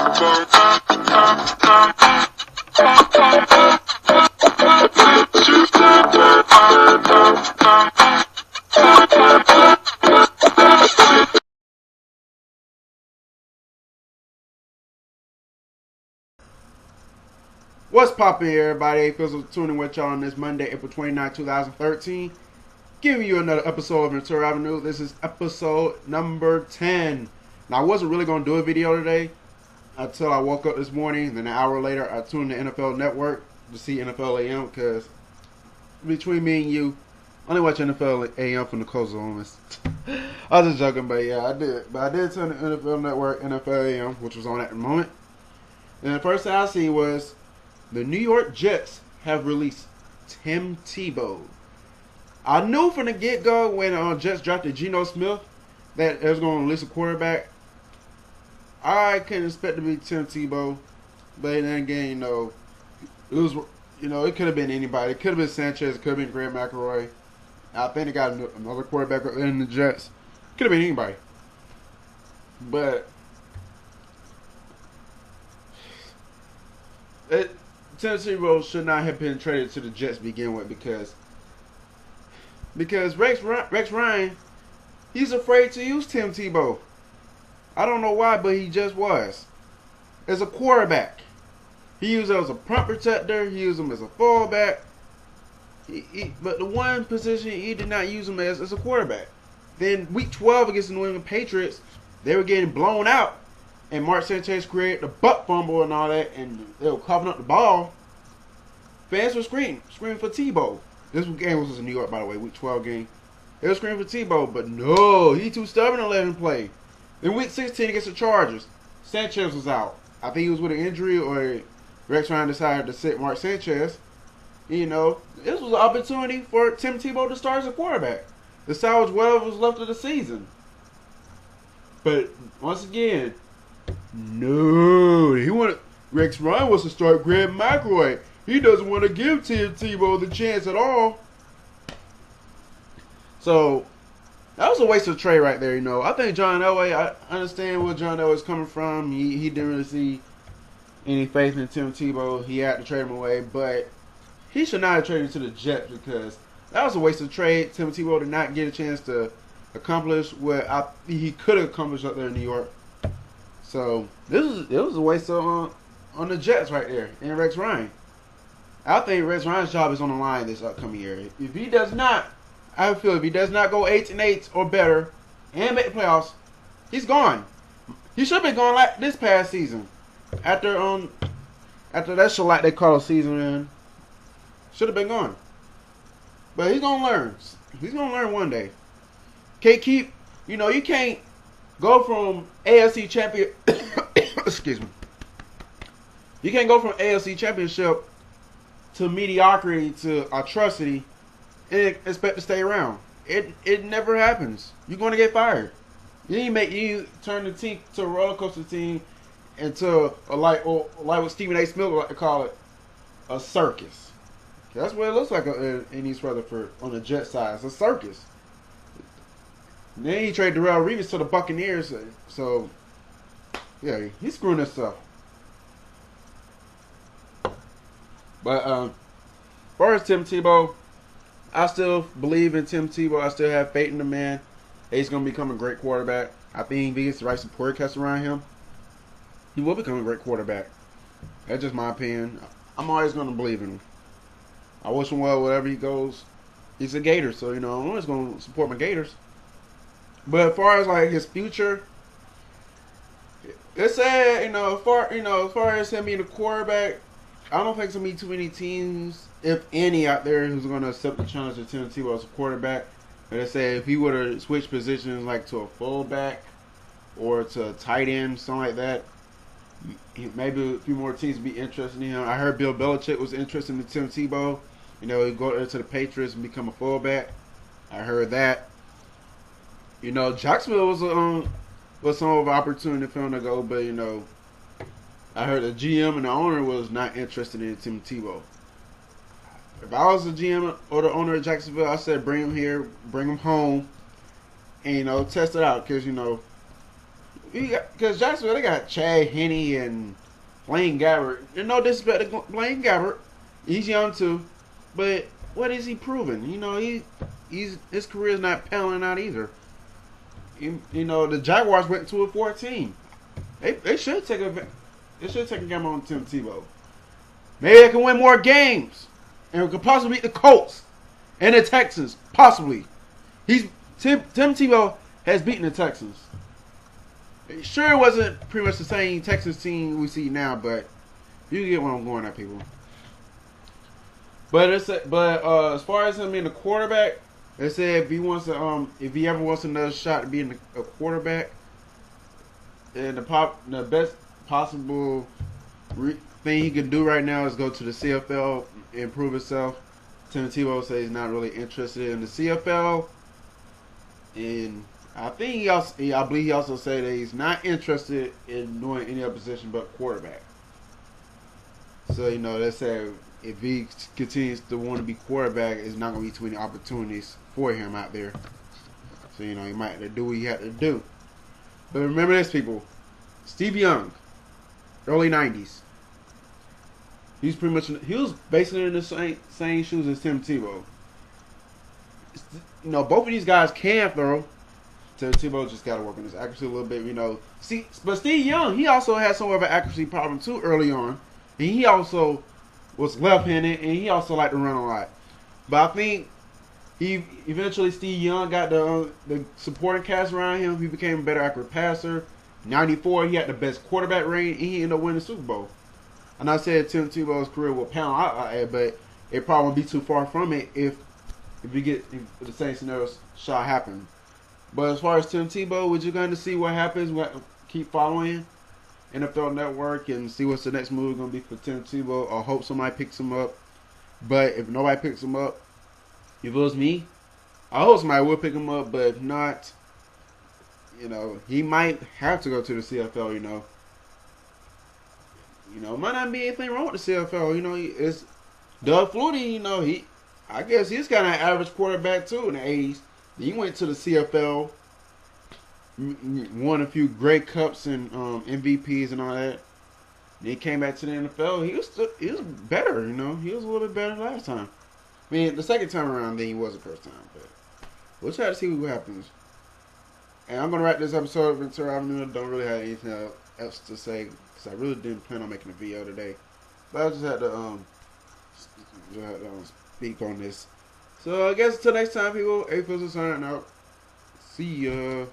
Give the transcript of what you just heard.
What's poppin', everybody? A-Fizzle tuning with y'all on this Monday, April 29, 2013. Giving you another episode of Ventura Avenue. This is episode number 10. Now, I wasn't really going to do a video today until I woke up this morning. Then an hour later, I tuned the NFL Network to see NFL AM because between me and you, I only watch NFL AM from the close of moments. I was just joking, but yeah, I did. But I did turn the NFL Network, NFL AM, which was on at the moment. And the first thing I see was the New York Jets have released Tim Tebow. I knew from the get-go when Jets drafted Geno Smith that they was going to release a quarterback. I couldn't expect to be Tim Tebow, but then again, it was, it could have been anybody. It could have been Sanchez. It could have been Greg McElroy. I think they got another quarterback in the Jets. Could have been anybody, but Tim Tebow should not have been traded to the Jets to begin with because Rex Ryan, he's afraid to use Tim Tebow. I don't know why, but he just was. As a quarterback, he used him as a punt protector. He used him as a fullback. But the one position he did not use him as is a quarterback. Then week 12 against the New England Patriots, they were getting blown out. And Mark Sanchez created the butt fumble and all that, and they were coughing up the ball. Fans were screaming for Tebow. This game was in New York, by the way, week 12 game. They were screaming for Tebow, but no, he too stubborn to let him play. In week 16 against the Chargers, Sanchez was out. I think he was with an injury, or Rex Ryan decided to sit Mark Sanchez. This was an opportunity for Tim Tebow to start as a quarterback, to salvage whatever was left of the season. But once again, no, Rex Ryan wants to start Greg McElroy. He doesn't want to give Tim Tebow the chance at all. So that was a waste of trade right there. I think John Elway, I understand where John Elway's coming from. He didn't really see any faith in Tim Tebow. He had to trade him away, but he should not have traded to the Jets because that was a waste of trade. Tim Tebow did not get a chance to accomplish what he could have accomplished up there in New York. So it was a waste of on the Jets right there and Rex Ryan. I think Rex Ryan's job is on the line this upcoming year. If he does not, I feel if he does not go 8-8 or better and make the playoffs, he's gone. He should have been gone like this past season. After that shellac they call a season in, should have been gone. But he's gonna learn. He's gonna learn one day. You can't go from AFC champion. Excuse me. You can't go from AFC championship to mediocrity to atrocity and expect to stay around. It never happens. You're going to get fired. You turn the team to a roller coaster team into like what Stephen A. Smith would like to call it, a circus. That's what it looks like in East Rutherford on the Jet side. It's a circus. And then he traded Darrell Reeves to the Buccaneers. So yeah, he's screwing this up. But as far as Tim Tebow, I still believe in Tim Tebow. I still have faith in the man. He's going to become a great quarterback. I think if he gets the right support cast around him, he will become a great quarterback. That's just my opinion. I'm always going to believe in him. I wish him well wherever he goes. He's a Gator, so I'm always going to support my Gators. But as far as like his future, it's sad. As far as him being a quarterback, I don't think there's going to be too many teams, if any, out there who's going to accept the challenge of Tim Tebow as a quarterback. But I say if he were to switch positions like to a fullback or to a tight end, something like that, maybe a few more teams would be interested in him. I heard Bill Belichick was interested in Tim Tebow. He'd go there to the Patriots and become a fullback. I heard that. Jacksonville was some of an opportunity for him to go, but I heard the GM and the owner was not interested in Tim Tebow. If I was the GM or the owner of Jacksonville, I said bring him here, bring him home, and test it out. Because because Jacksonville, they got Chad Henne and Blaine Gabbert. And no disrespect to Blaine Gabbert. He's young too. But what is he proving? You know, his career's not panning out either. You know, the Jaguars went 2-14. They should take a game on Tim Tebow. Maybe they can win more games. And we could possibly beat the Colts and the Texans. Possibly. Tim Tebow has beaten the Texans. Sure, it wasn't pretty much the same Texans team we see now, but you get what I'm going at, people. But as far as him being a quarterback, they said if he ever wants another shot to being a quarterback, and the best possible thing he can do right now is go to the CFL and prove himself. Tim Tebow says he's not really interested in the CFL, and I believe he also said that he's not interested in doing any other position but quarterback. So you know, they said if he continues to want to be quarterback, it's not going to be too many opportunities for him out there. So you know, he might have to do what he had to do. But remember this, people. Steve Young, early 90s. He was basically in the same shoes as Tim Tebow. You know, both of these guys can throw. Tim Tebow just got to work on his accuracy a little bit, you know. But Steve Young, he also had some of an accuracy problem too early on. And he also was left-handed, and he also liked to run a lot. But I think Steve Young got the supporting cast around him. He became a better accurate passer. 94, he had the best quarterback rating, and he ended up winning the Super Bowl. And I said Tim Tebow's career will pound out, but it probably won't be too far from it if the same scenario shall happen. But as far as Tim Tebow, we're just going to see what happens. We have to keep following NFL Network and see what's the next move going to be for Tim Tebow. I hope somebody picks him up. But if nobody picks him up, if it was me, I hope somebody will pick him up. But if not, you know, he might have to go to the CFL, you know. You know, might not be anything wrong with the CFL. You know, it's Doug Flutie, you know, I guess he's kind of an average quarterback too in the 80s. He went to the CFL, won a few Grey Cups and MVPs and all that. Then he came back to the NFL. He was better, you know. He was a little bit better last time. I mean, the second time around, then he was the first time. But we'll try to see what happens. And I'm gonna wrap this episode of Ventura Avenue. I don't really have anything else to say because I really didn't plan on making a video today. But I just had to speak on this. So I guess until next time, people. A-Fizzle signing out. See ya.